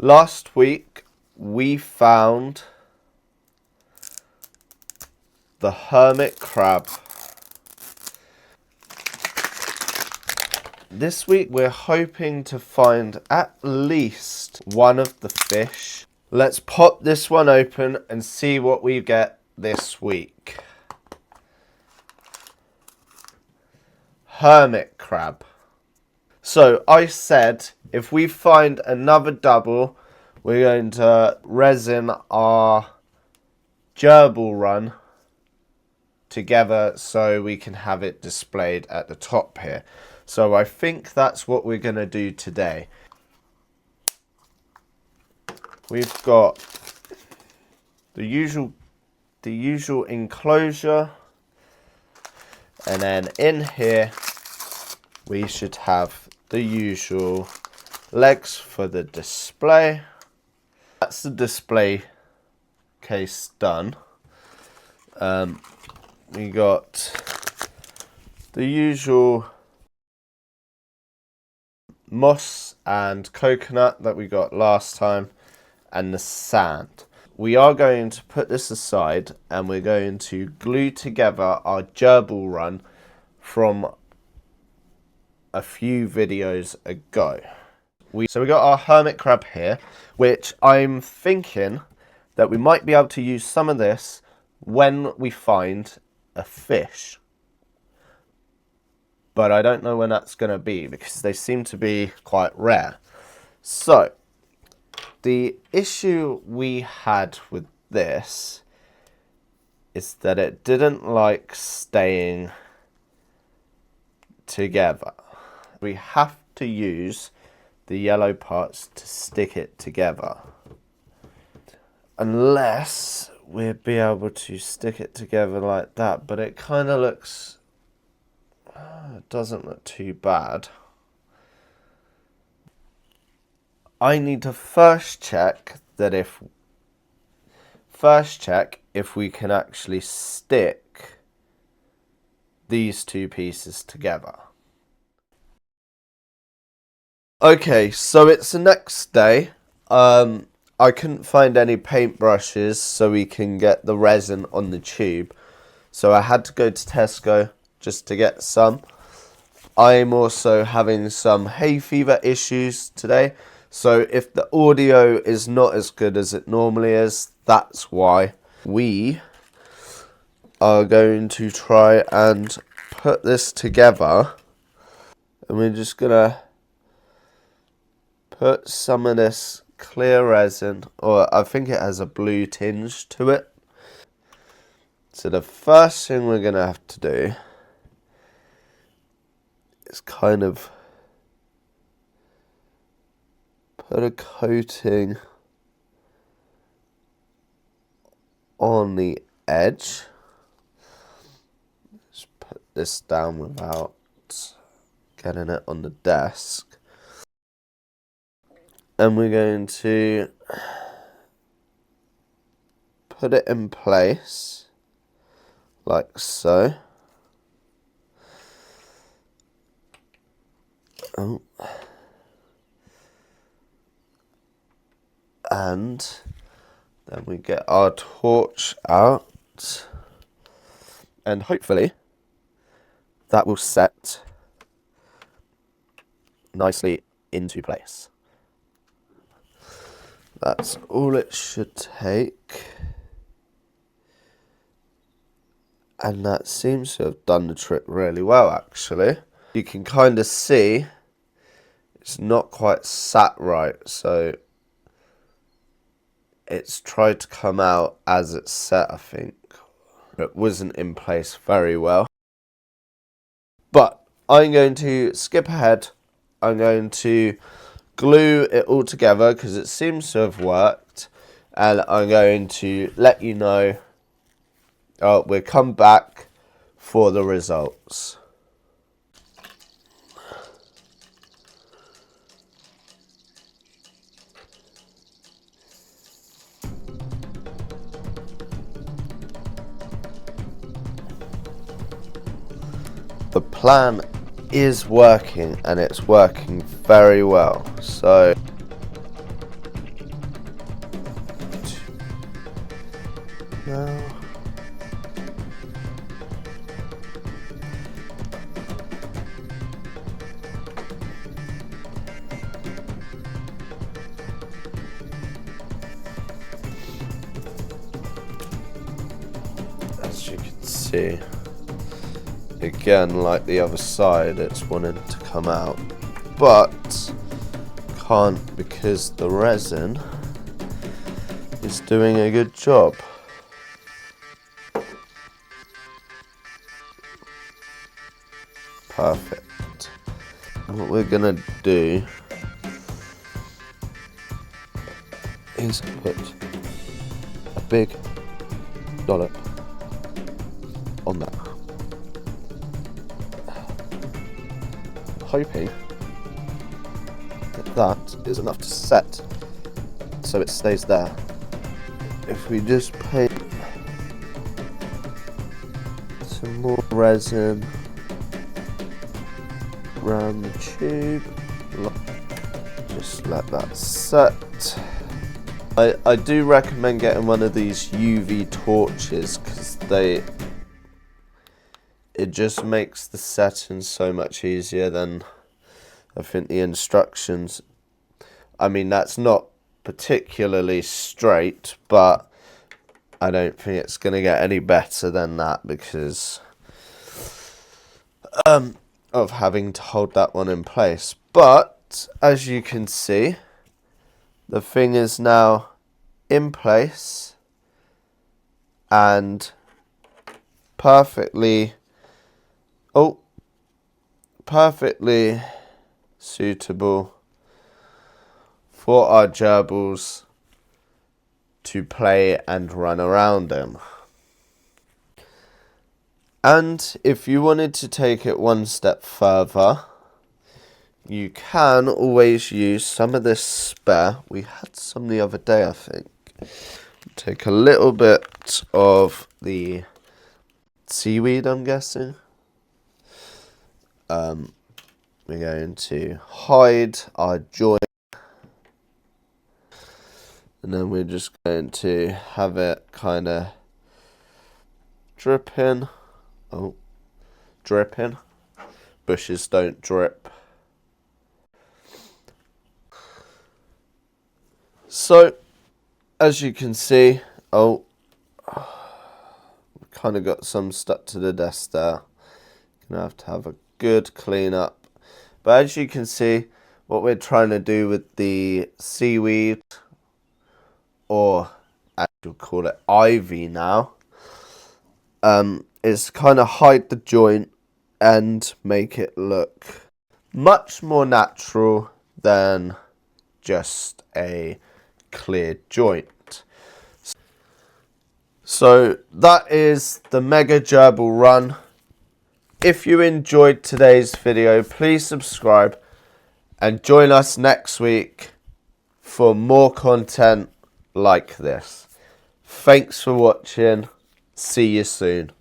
Last week we found the hermit crab. This week we're hoping to find at least one of the fish. Let's pop this one open and see what we get this week. Hermit crab. So I said if we find another double, we're going to resin our gerbil run together so we can have it displayed at the top here. So I think that's what we're going to do today. We've got the usual enclosure, and then in here we should have the usual legs for the display. That's the display case done. We got the usual moss and coconut that we got last time, and the sand. We are going to put this aside and we're going to glue together our gerbil run from a few videos ago. So we got our hermit crab here, which I'm thinking that we might be able to use some of this when we find a fish. But I don't know when that's going to be because they seem to be quite rare. So the issue we had with this is that it didn't like staying together. We have to use the yellow parts to stick it together. Unless we'll be able to stick it together like that, but it kind of looks... it doesn't look too bad. I need to first check if we can actually stick these two pieces together. Okay, so it's the next day. I couldn't find any paintbrushes so we can get the resin on the tube. So I had to go to Tesco just to get some. I'm also having some hay fever issues today. So if the audio is not as good as it normally is, that's why. We are going to try and put this together. And we're just going to put some of this clear resin, or I think it has a blue tinge to it. So the first thing we're going to have to do is kind of put a coating on the edge. Just put this down without getting it on the desk. And we're going to put it in place like so. Oh. And then we get our torch out, and hopefully that will set nicely into place. That's all it should take. And that seems to have done the trick really well, actually. You can kind of see it's not quite sat right, so it's tried to come out as it's set, I think. It wasn't in place very well. But I'm going to skip ahead. I'm going to glue it all together because it seems to have worked. And I'm going to let you know. We'll come back for the results. The plan is working, and it's working very well. So now. As you can see, again, like the other side, it's wanting to come out, but can't because the resin is doing a good job. Perfect. What we're gonna do is put a big dollop on that, hoping that that is enough to set so it stays there. If we just paint some more resin around the tube, just let that set. I do recommend getting one of these UV torches because it just makes the setting so much easier than I think the instructions. I mean, that's not particularly straight, but I don't think it's going to get any better than that because of having to hold that one in place. But as you can see, the thing is now in place and perfectly suitable for our gerbils to play and run around in. And if you wanted to take it one step further, you can always use some of this spare. We had some the other day, I think. Take a little bit of the seaweed, I'm guessing. We're going to hide our joint. And then we're just going to have it kind of dripping. Oh, dripping. Bushes don't drip. So, as you can see, we kind of got some stuck to the desk there. Gonna have a good clean up. But as you can see, what we're trying to do with the seaweed, or as you'll call it, ivy now, is kind of hide the joint and make it look much more natural than just a clear joint. So that is the Mega Gerbil run. If you enjoyed today's video, please subscribe and join us next week for more content like this. Thanks for watching. See you soon.